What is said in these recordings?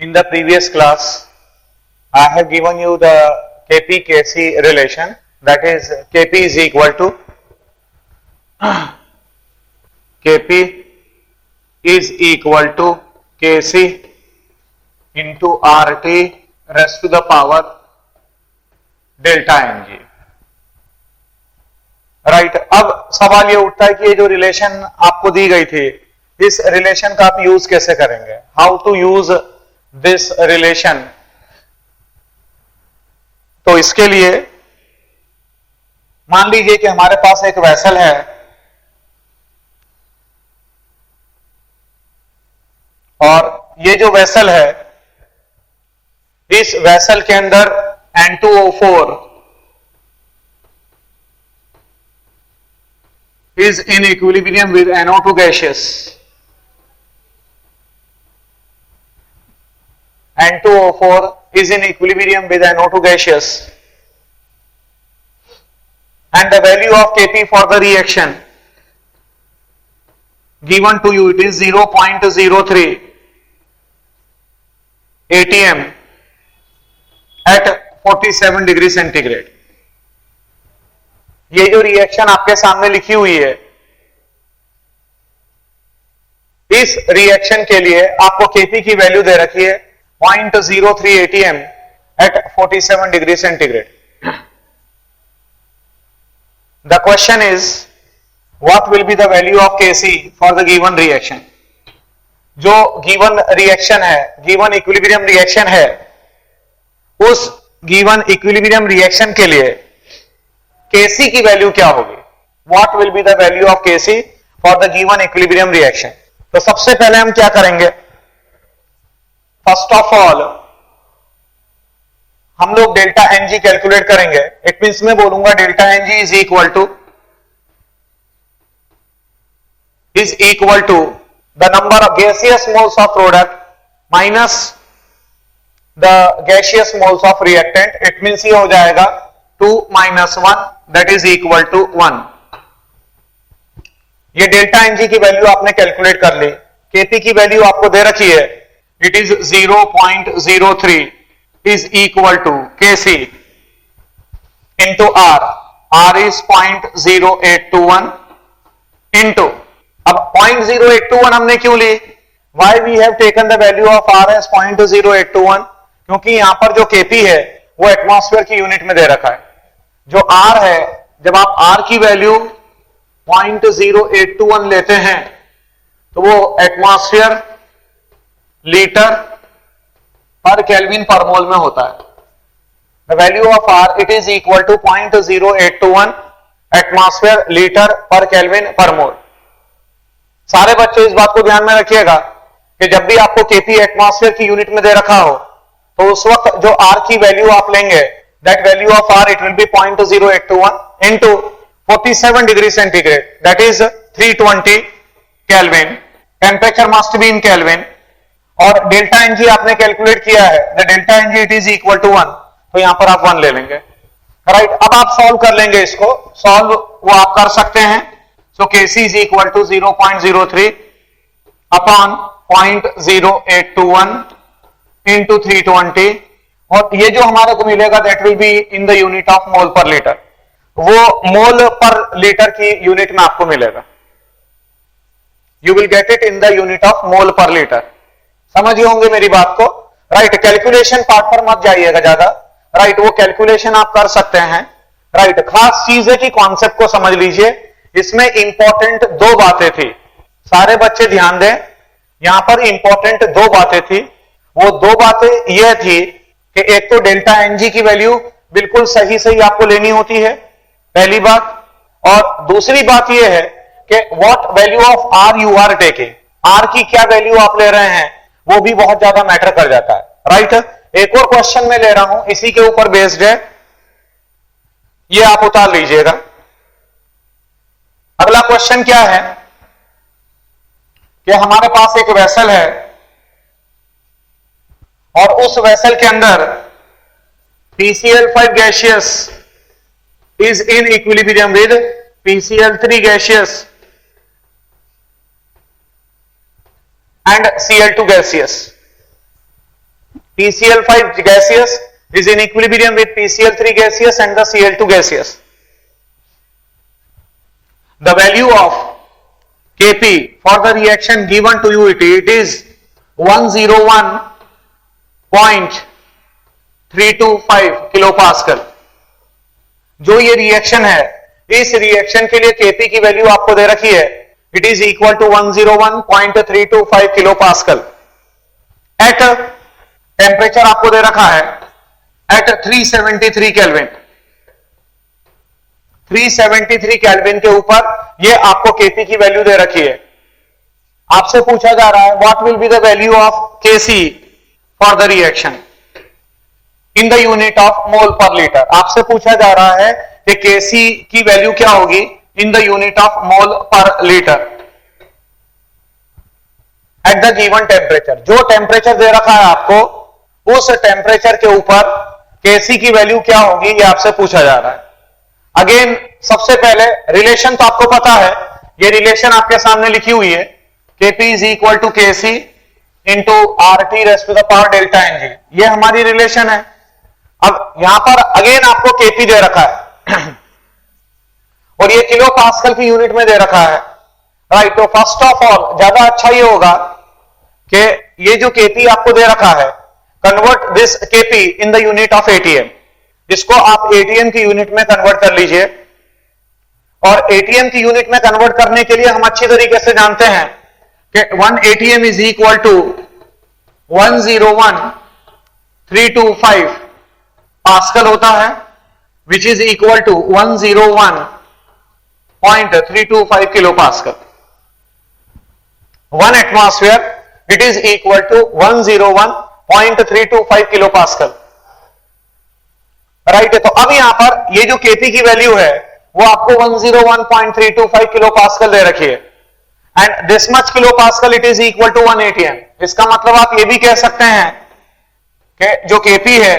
In the previous class, I have given you the Kp-Kc relation, that is Kp is equal to Kp is equal to Kc into RT raised to the power delta Mg. Right, अब सवाल ये उठता है कि ये जो relation आपको दी गई थी, इस रिलेशन का आप यूज कैसे करेंगे? How to use this relation? तो इसके लिए मान लीजिए कि हमारे पास एक वेसल है और ये जो वेसल है, इस वेसल के अंदर N2O4 is in equilibrium with NO2 gaseous. N2O4 is in equilibrium with NO2 gaseous, and the value of Kp for the reaction given to you, it is 0.03 atm at 47 degree centigrade. ये जो reaction आपके सामने लिखी हुई है, इस reaction के लिए आपको Kp की वैल्यू दे रखी है 0.03 atm at 47 degree centigrade. The question is, what will be the value of Kc for the given reaction? जो given reaction है, given equilibrium reaction है, उस given equilibrium reaction के लिए Kc की वैल्यू क्या होगी? What will be the value of Kc for the given equilibrium reaction? तो सबसे पहले हम क्या करेंगे? फर्स्ट ऑफ ऑल हम लोग डेल्टा Ng कैलकुलेट करेंगे. इट मींस मैं बोलूंगा delta Ng is equal to the number of gaseous moles of product minus the gaseous moles of reactant. It means ये हो जाएगा 2 - 1 दैट इज इक्वल टू 1. ये delta Ng की value आपने calculate कर ली. Kp की वैल्यू आपको दे रखी है, it is 0.03 is equal to Kc into R. R is 0.0821 into, अब 0.0821 हमने क्यों ली? Why we have taken the value of R as 0.0821? क्योंकि यहां पर जो Kp है वो एटमॉस्फेयर की यूनिट में दे रखा है. जो R है, जब आप R की वैल्यू 0.0821 लेते हैं तो वो atmosphere litre per kelvin per मोल में होता है. The value of R it is equal to 0.0821 atmosphere litre per kelvin per mole. सारे बच्चे इस बात को ध्यान में रखिएगा कि जब भी आपको Kp एटमॉस्फेयर की यूनिट में दे रखा हो तो उस वक्त जो R की वैल्यू आप लेंगे, that value of R it will be 0.0821 into 47 degree centigrade, that is 320 kelvin. Temperature must be in kelvin. और डेल्टा Ng आपने कैलकुलेट किया है, the delta Ng it is equal to 1, तो यहां पर आप 1 ले लेंगे. राइट, अब आप सॉल्व कर लेंगे इसको. सॉल्व वो आप कर सकते हैं. So Kc is equal to 0.03 upon 0.0821 into 320, और ये जो हमारे को मिलेगा that will be in the unit of mole per litre. वो मोल पर लीटर की यूनिट में आपको मिलेगा. You will get it in the unit of mole per litre. समझिए होंगे मेरी बात को. राइट, कैलकुलेशन पार्ट पर मत जाइएगा ज्यादा. राइट, वो कैलकुलेशन आप कर सकते हैं. राइट, खास चीज है कि कॉन्सेप्ट को समझ लीजिए. इसमें इंपॉर्टेंट 2 बातें थी. सारे बच्चे ध्यान दें, यहां पर इंपॉर्टेंट 2 बातें थी. वो 2 बातें यह थी कि एक तो डेल्टा Ng की वैल्यू बिल्कुल सही सही आपको लेनी होती है, पहली बात. और दूसरी बात यह है कि what value of R you are taking. R की क्या वैल्यू आप ले रहे हैं वो भी बहुत ज्यादा मैटर कर जाता है. राइट, एक और क्वेश्चन मैं ले रहा हूं, इसी के ऊपर बेस्ड है, ये आप उतार लीजिएगा. अगला क्वेश्चन क्या है कि हमारे पास एक वेसल है और उस वेसल के अंदर PCl5 gaseous is in equilibrium with PCl3 gaseous and Cl2 gaseous. PCl5 gaseous is in equilibrium with PCl3 gaseous and the Cl2 gaseous. The value of Kp for the reaction given to you, it is 101.325 kilopascal. जो ये reaction है, इस reaction के लिए Kp की value आपको दे रखी है, it is equal to 101.325 kilopascal. At temperature आपको दे रखा है एट 373 केल्विन. 373 केल्विन के ऊपर ये आपको Kp की वैल्यू दे रखी है. आपसे पूछा जा रहा है what will be the value of Kc for the reaction in the unit of mole per litre. आपसे पूछा जा रहा है कि Kc की वैल्यू क्या होगी in the unit of mole per litre at the given temperature. जो टेम्परेचर दे रखा है आपको, उस टेम्परेचर के ऊपर Kc की वैल्यू क्या होगी ये आपसे पूछा जा रहा है. अगेन सबसे पहले रिलेशन तो आपको पता है, ये रिलेशन आपके सामने लिखी हुई है, Kp is equal to Kc into RT raise to the power delta Ng. ये हमारी रिलेशन है. अब यहां पर अगेन आपको Kp दे रखा है और ये किलो पास्कल की यूनिट में दे रखा है, राइट. तो फर्स्ट ऑफ ऑल ज्यादा अच्छा ये होगा कि ये जो Kp आपको दे रखा है, convert this Kp in the unit of ATM. इसको आप ATM की यूनिट में कन्वर्ट कर लीजिए. और ATM की यूनिट में कन्वर्ट करने के लिए हम अच्छी तरीके से जानते हैं कि 1 ATM is equal to 101.325 pascal होता है, which is equal to 101.325 kilopascal. 1 atmosphere it is equal to 101.325 kilopascal, right. तो अब यहां पर ये जो Kp की वैल्यू है वो आपको 101.325 किलो पास्कल दे रखी है and this much kilopascal it is equal to 1 ATM. इसका मतलब आप ये भी कह सकते हैं कि जो Kp है,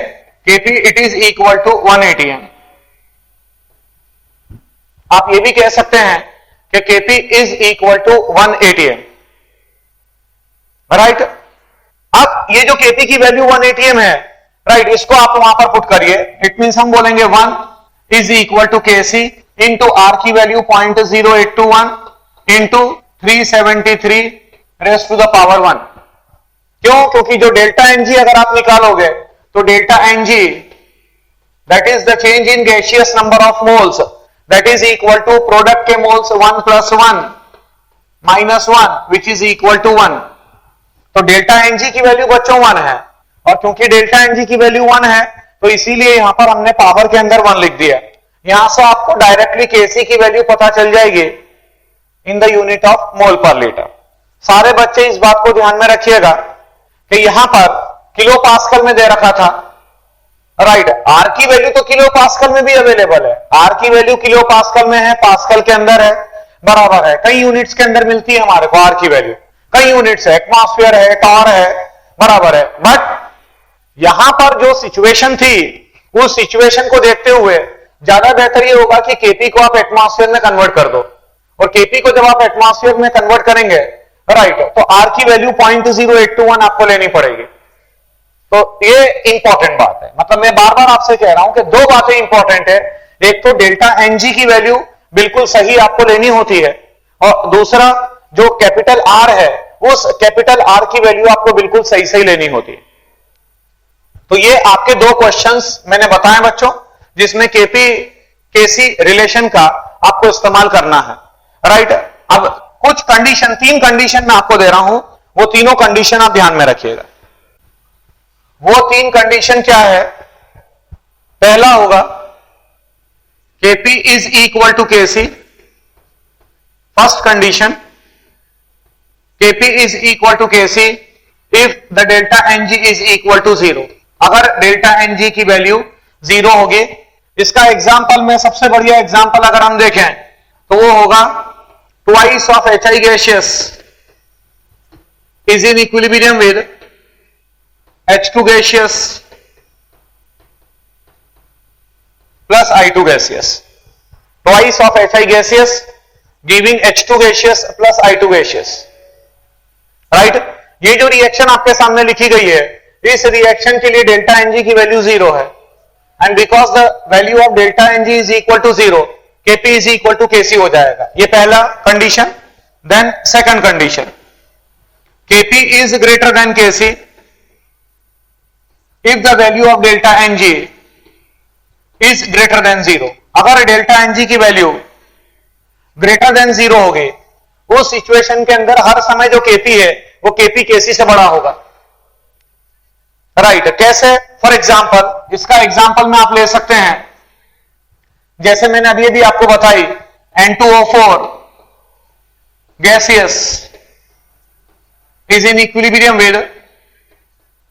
Kp it is equal to 1 ATM. आप ये भी कह सकते हैं कि Kp is equal to 1 ATM, right. अब ये जो Kp की वैल्यू 1 ATM है, राइट, इसको आप वहां पर पुट करिए. इट मींस हम बोलेंगे 1 is equal to Kc into R की value 0.0821 into 373 raise to the power 1. क्यों? क्योंकि जो डेल्टा Ng अगर आप निकालोगे तो delta Ng that is the change in gaseous number of moles, that is equal to product के moles 1 + 1 - 1 which is equal to 1. तो डेल्टा Ng की वैल्यू बच्चों 1 है, और क्योंकि डेल्टा Ng की वैल्यू 1 है तो इसीलिए यहां पर हमने पावर के अंदर 1 लिख दिया. यहां से आपको डायरेक्टली Kc की वैल्यू पता चल जाएगी इन the unit of mole per litre. सारे बच्चे इस बात को ध्यान में रखिएगा कि यहां पर किलो पास्कल में दे रखा था, राइट. R की वैल्यू तो किलो पास्कल में भी अवेलेबल है. R की वैल्यू किलो पास्कल में है, पास्कल के अंदर है, बराबर है. कई यूनिट्स के अंदर मिलती है हमारे को R की वैल्यू, कई यूनिट्स है, एटमॉस्फेयर है, टॉर है, बराबर है. बट यहां पर जो सिचुएशन थी उस सिचुएशन को देखते हुए ज्यादा बेहतर ये होगा कि Kp को आप एटमॉस्फेयर में कन्वर्ट कर दो. और Kp को जब आप एटमॉस्फेयर में कन्वर्ट करेंगे, राइट, तो R की वैल्यू 0.0821 आपको लेनी पड़ेगी. तो ये इंपॉर्टेंट बात है. मतलब मैं बार बार आपसे कह रहा हूं कि दो बातें इंपॉर्टेंट है. एक तो डेल्टा Ng की वैल्यू बिल्कुल सही आपको लेनी होती है, और दूसरा जो कैपिटल R है उस कैपिटल R की वैल्यू आपको बिल्कुल सही सही लेनी होती है. तो ये आपके दो क्वेश्चंस मैंने बताए बच्चों, जिसमें Kp Kc रिलेशन का आपको इस्तेमाल करना है, राइट. अब कुछ कंडीशन, 3 कंडीशन मैं आपको दे रहा हूं, वो तीनों कंडीशन आप ध्यान में रखिएगा. वो 3 कंडीशन क्या है? पहला होगा Kp is equal to Kc. First condition, Kp is equal to Kc if the delta Ng is equal to 0. अगर डेल्टा Ng की वैल्यू 0 होगी. इसका एग्जांपल में सबसे बढ़िया एग्जांपल अगर हम देखें तो वो होगा twice of Hi gaseous is in equilibrium with H2 gaseous plus I2 gaseous. Twice of Hi gaseous giving H2 gaseous plus I2 gaseous. Right. ये जो रिएक्शन आपके सामने लिखी गई है, इस रिएक्शन के लिए डेल्टा एनजी की वैल्यू 0 है, and because the value of delta NG is equal to 0, KP is equal to KC हो जाएगा। ये पहला condition. Then second condition, KP is greater than KC if the value of delta NG is greater than 0। अगर delta NG की value greater than 0 होगी, उस situation के अंदर हर समय जो केपी है वो केपी केसी से बड़ा होगा। राइट कैसे? फॉर एग्जाम्पल, इसका एग्जाम्पल में आप ले सकते हैं, जैसे मैंने अभी अभी आपको बताई, N2O4 gaseous is in equilibrium with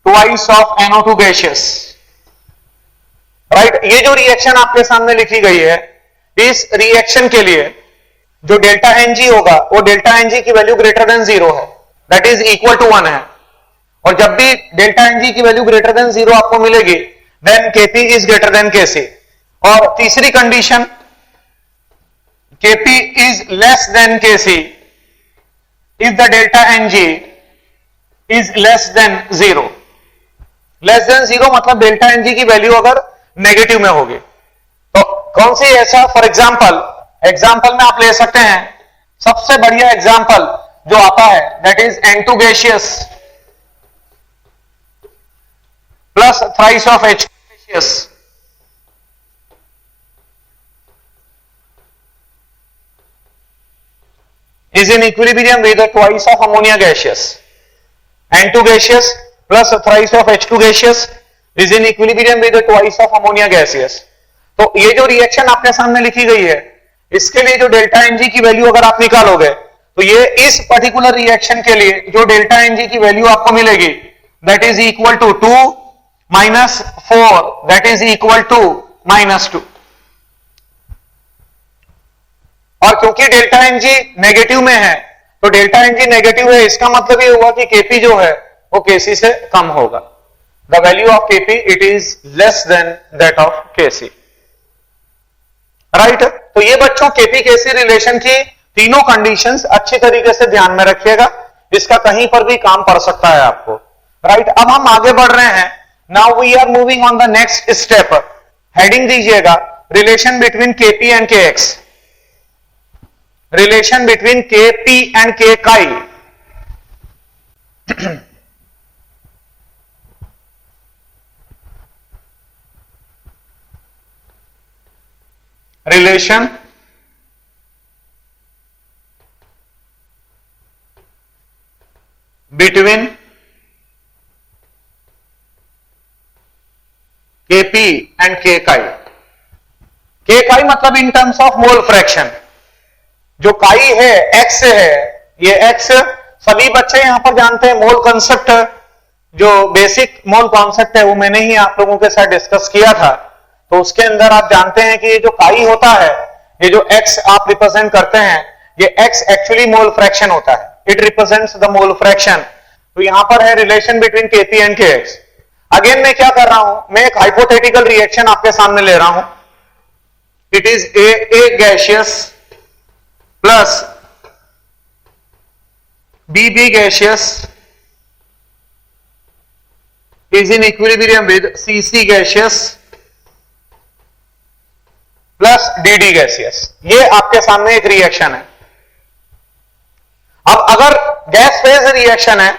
twice of NO2 gaseous. Right, ये जो रिएक्शन आपके सामने लिखी गई है, इस रिएक्शन के लिए जो डेल्टा एनजी होगा वो डेल्टा एनजी की वैल्यू ग्रेटर देन 0 है, दैट इज इक्वल टू 1 है। और जब भी डेल्टा एनजी की वैल्यू ग्रेटर देन 0 आपको मिलेगी, then KP is greater than KC. और तीसरी condition, KP is less than KC if the delta NG is less than 0। Less than 0 मतलब डेल्टा एनजी की वैल्यू अगर नेगेटिव में होगी, तो कौन सी ऐसा? फॉर एग्जाम्पल में आप ले सकते हैं, सबसे बढ़िया एग्जाम्पल जो आता है that is N2 gaseous plus thrice of H gaseous is in equilibrium with twice of ammonia gaseous. N2 gaseous plus thrice of H2 gaseous is in equilibrium with twice of ammonia gaseous. तो ये जो reaction आपके सामने लिखी गई है, इसके लिए जो डेल्टा एनजी की वैल्यू अगर आप निकालोगे, तो ये इस पर्टिकुलर रिएक्शन के लिए जो डेल्टा एनजी की वैल्यू आपको मिलेगी, that is equal to 2 minus 4, that is equal to -2। और क्योंकि डेल्टा एनजी नेगेटिव में है, तो डेल्टा एनजी नेगेटिव है, इसका मतलब ये हुआ कि केपी जो है वो केसी से कम होगा। The value of KP it is less than that of KC. Right, तो ये बच्चों केपी केसी रिलेशन की तीनों कंडीशंस अच्छी तरीके से ध्यान में रखिएगा, इसका कहीं पर भी काम पड़ सकता है आपको। राइट, अब हम आगे बढ़ रहे हैं। Now we are moving on the next step. Heading दीजिएगा relation between KP and KX. Relation between Kp and Kchi. Relation between Kp and Kchi. Kchi मतलब in terms of mole fraction। जो काई है एक्स है, ये x सभी बच्चे यहां पर जानते हैं। मोल कॉन्सेप्ट, जो बेसिक मोल कॉन्सेप्ट है वो मैंने ही आप लोगों के साथ डिस्कस किया था, तो उसके अंदर आप जानते हैं कि ये जो काई होता है, ये जो एक्स आप रिप्रेजेंट करते हैं, ये एक्स एक्चुअली मोल फ्रैक्शन होता है, it represents the mole fraction. तो यहां पर है relation between KP and KX. Again मैं क्या कर रहा हूं, मैं एक हाइपोथेटिकल रिएक्शन आपके सामने ले रहा हूं। It is a gaseous plus BB gaseous is in equilibrium with CC gaseous plus DD gaseous। ये आपके सामने एक रिएक्शन है। अब अगर गैस फेज रिएक्शन है,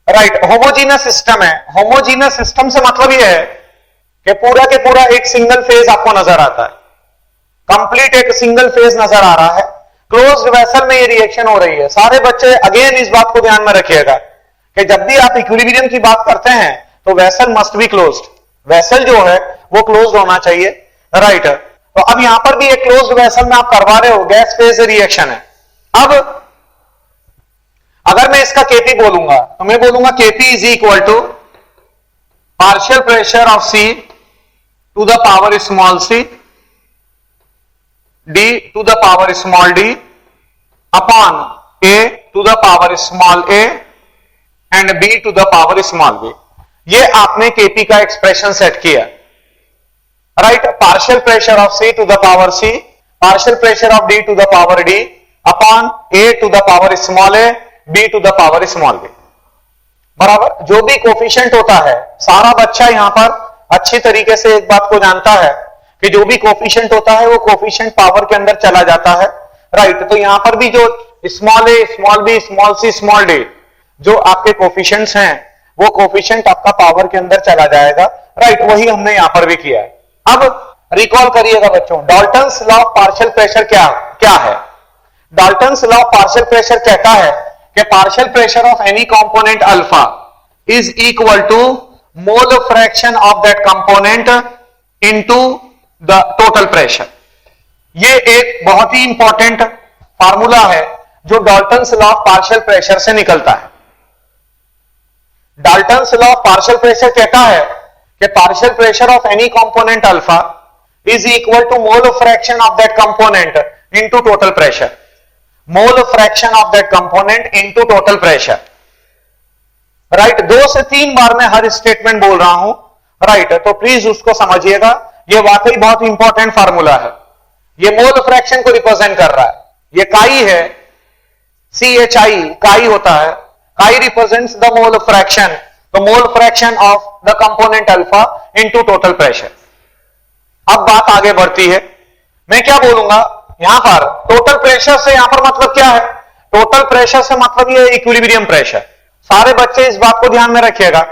राइट, होमोजीनस सिस्टम है। होमोजीनस सिस्टम से मतलब ये है कि पूरा के पूरा एक सिंगल फेज आपको नजर आता है, कंप्लीट एक सिंगल फेज नजर आ रहा है। क्लोज्ड वेसल में ये रिएक्शन हो रही है। सारे बच्चे अगेन इस बात को ध्यान में रखिएगा कि जब भी आप इक्विलिब्रियम की बात करते हैं तो vessel must be closed. Vessel जो है वो क्लोज्ड होना चाहिए। राइट, तो अब यहां पर भी एक क्लोज्ड वेसल में आप करवा रहे हो, गैस फेज रिएक्शन है। अब अगर मैं इसका केपी बोलूंगा तो मैं बोलूंगा KP is equal to partial pressure of C to the power small C d to the power small d upon a to the power small a and b to the power small b। ये आपने kp का expression set किया। Right, partial pressure of c to the power c, partial pressure of d to the power d upon a to the power small a, b to the power small b। बराबर। जो भी coefficient होता है, सारा बच्चा यहां पर अच्छी तरीके से एक बात को जानता है कि जो भी कोफिशिएंट होता है वो कोफिशिएंट पावर के अंदर चला जाता है, राइट। तो यहां पर भी जो स्मॉल ए, small B, small C, small D जो आपके कोफिशिएंट्स हैं वो कोफिशिएंट आपका पावर के अंदर चला जाएगा, राइट। वही हमने यहां पर भी किया है। अब रिकॉल करिएगा बच्चों, Dalton's law of partial pressure क्या क्या है। Dalton's law of partial pressure कहता है कि partial pressure of any component alpha is equal to mole fraction of that component into the total pressure. ये एक बहुत ही इंपॉर्टेंट फार्मूला है जो Dalton's law of partial pressure से निकलता है। Dalton's law of partial pressure कहता है कि partial pressure of any component alpha is equal to mole fraction of that component into total pressure. Mole fraction of that component into total pressure. Right, 2 से 3 बार मैं हर statement बोल रहा हूं, right. तो please उसको समझिएगा, ये वाकई बहुत इंपॉर्टेंट फार्मूला है। ये मोल फ्रैक्शन को रिप्रेजेंट कर रहा है। ये काई है, CHI काई होता है। काई रिप्रेजेंट्स द मोल फ्रैक्शन, तो मोल fraction of the component alpha into total pressure. अब बात आगे बढ़ती है, मैं क्या बोलूंगा यहां पर टोटल प्रेशर से, यहां पर मतलब क्या है, टोटल प्रेशर से मतलब ये इक्विलिब्रियम प्रेशर। सारे बच्चे इस बात को ध्यान में रखिएगा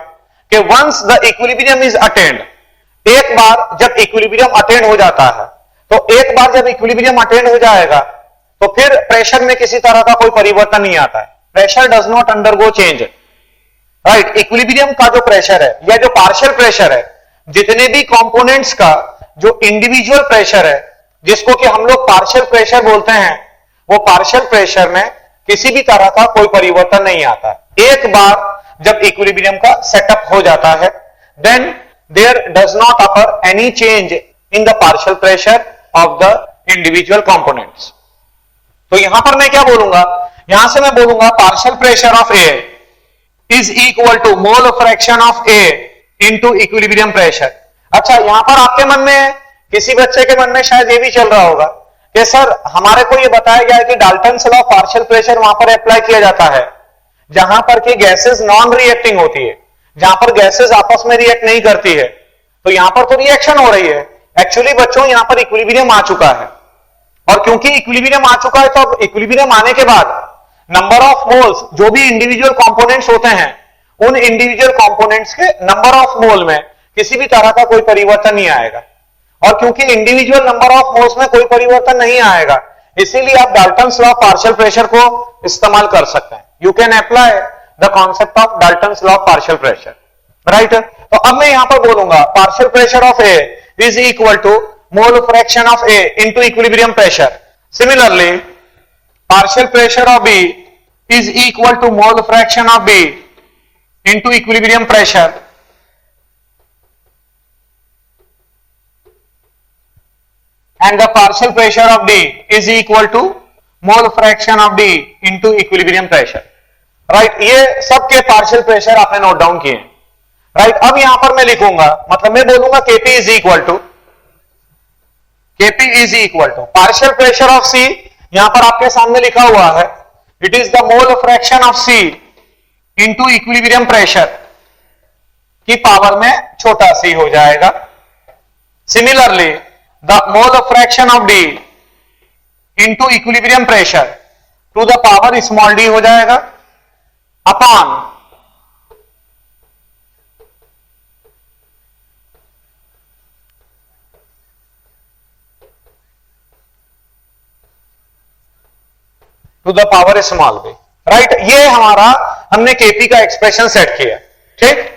कि once the equilibrium is attained, एक बार जब इक्विलिब्रियम अटेन्ड हो जाता है, तो एक बार जब इक्विलिब्रियम अटेन्ड हो जाएगा तो फिर प्रेशर में किसी तरह का कोई परिवर्तन नहीं आता है। Pressure does not undergo change, right. Equilibrium का जो प्रेशर है या जो पार्शियल प्रेशर है, जितने भी कंपोनेंट्स का जो इंडिविजुअल प्रेशर है, जिसको कि हम लोग पार्शियल प्रेशर बोलते हैं, वो पार्शियल प्रेशर में किसी भी तरह का कोई परिवर्तन नहीं आता। एक बार जब इक्विलिब्रियम का सेटअप हो जाता है, then there does not occur any change in the partial pressure of the individual components. तो यहां पर मैं क्या बोलूंगा, यहां से मैं बोलूंगा partial pressure of A is equal to mole fraction of A into equilibrium pressure. अच्छा, यहां पर आपके मन में, किसी बच्चे के मन में शायद ये भी चल रहा होगा कि सर हमारे को ये बताया गया है कि Dalton's law of partial pressure वहां पर अप्लाई किया जाता है जहां पर कि गैसेस नॉन रिएक्टिंग होती है, जहां पर गैसेस आपस में रिएक्ट नहीं करती है। तो यहां पर तो रिएक्शन हो रही है। एक्चुअली बच्चों यहां पर इक्विलिब्रियम आ चुका है, और क्योंकि इक्विलिब्रियम आ चुका है तो अब इक्विलिब्रियम आने के बाद नंबर ऑफ मोल्स, जो भी इंडिविजुअल कंपोनेंट्स होते हैं, उन इंडिविजुअल कंपोनेंट्स के नंबर ऑफ मोल में किसी भी तरह का कोई परिवर्तन नहीं आएगा। और क्योंकि इंडिविजुअल नंबर ऑफ मोल्स में कोई परिवर्तन नहीं आएगा, इसीलिए आप Dalton's law of partial pressure को इस्तेमाल कर सकते हैं। You can apply the concept of Dalton's law of partial pressure, right. तो अब मैं यहां पर बोलूंगा partial pressure of A is equal to mole fraction of A into equilibrium pressure. Similarly partial pressure of B is equal to mole fraction of B into equilibrium pressure, and the partial pressure of D is equal to mole fraction of D into equilibrium pressure, right। ये सबके partial pressure आपने note down किए, right. अब यहां पर मैं लिखूंगा, मतलब मैं बोलूंगा Kp is equal to partial pressure of C, यहां पर आपके सामने लिखा हुआ है it is the mole fraction of C into equilibrium pressure की पावर में छोटा c हो जाएगा। Similarly the mole fraction of D into equilibrium pressure to the power small d हो जाएगा upon two the power small b, right. ये हमारा, हमने Kp का एक्सप्रेशन सेट किया, ठीक।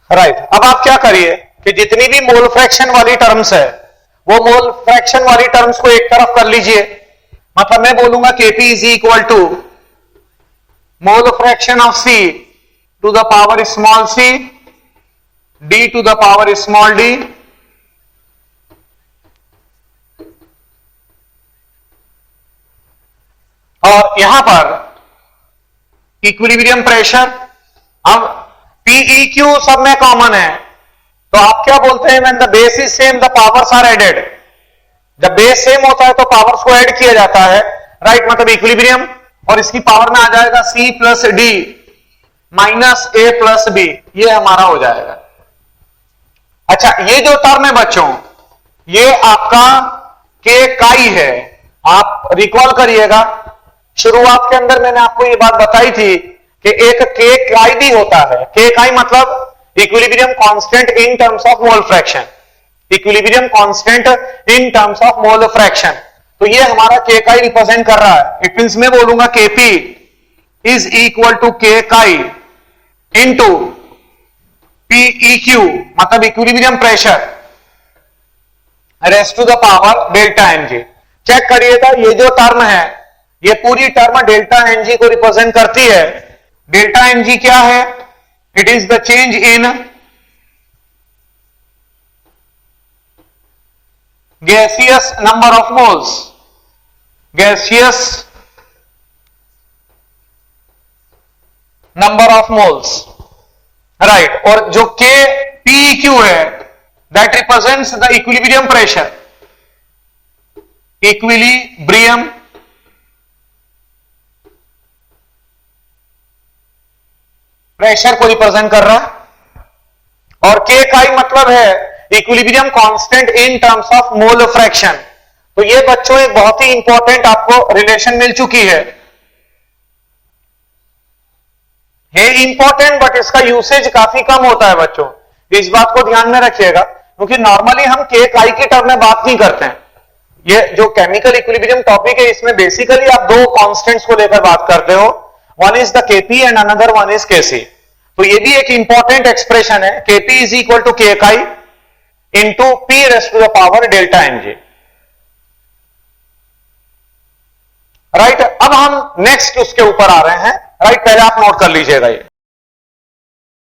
राइट, अब आप क्या करिए कि जितनी भी मोल फ्रैक्शन वाली टर्म्स है, वो मोल फ्रैक्शन वाली टर्म्स को एक तरफ कर लीजिए। मतलब मैं बोलूंगा Kp is equal to mole fraction of C to the power small c d to the power small d और यहां पर इक्विलिब्रियम प्रेशर। अब PEQ सब में कॉमन है, तो आप क्या बोलते हैं, when the base is same the powers are added. जब बेस सेम होता है तो पावर्स को ऐड किया जाता है, राइट, मतलब इक्विलिब्रियम, और इसकी पावर में आ जाएगा C plus D minus A plus B, ये हमारा हो जाएगा। अच्छा, ये जो टर्म है बच्चों, ये आपका के काई है। आप रिकॉल करिएगा, शुरुआत के अंदर मैंने आपको ये बात बताई थी कि एक के काई भी होता है। के काई मतलब equilibrium constant in terms of mole fraction, equilibrium constant in terms of mole fraction. तो ये हमारा के काई रिप्रेजेंट कर रहा है। इट मींस मैं बोलूंगा KP is equal to K chi into PEQ, मतलब equilibrium pressure rest to the power delta NG. Check करिएगा, ये जो टर्म है, ये पूरी टर्म डेल्टा एनजी को रिप्रेजेंट करती है। डेल्टा एनजी क्या है? It is the change in gaseous number of moles, gaseous number of moles, right. और जो के पीक्यू है, that represents the equilibrium pressure, equilibrium pressure को रिप्रेजेंट कर रहा है। और के काई मतलब है equilibrium constant in terms of mole fraction. तो ये बच्चों एक बहुत ही इंपॉर्टेंट आपको रिलेशन मिल चुकी है इंपॉर्टेंट, बट इसका यूसेज काफी कम होता है बच्चों, इस बात को ध्यान में रखिएगा, क्योंकि नॉर्मली हम के काई की टर्म में बात नहीं करते हैं। ये जो केमिकल इक्विलिब्रियम टॉपिक है, इसमें बेसिकली आप दो कांस्टेंट्स को लेकर बात करते हो, one is the KP and another one is KC. तो ये भी एक इंपॉर्टेंट एक्सप्रेशन है, KP is equal to K chi into P raised to the power delta NG, right. अब हम नेक्स्ट उसके ऊपर आ रहे हैं, राइट। पहले आप नोट कर लीजिएगा ये।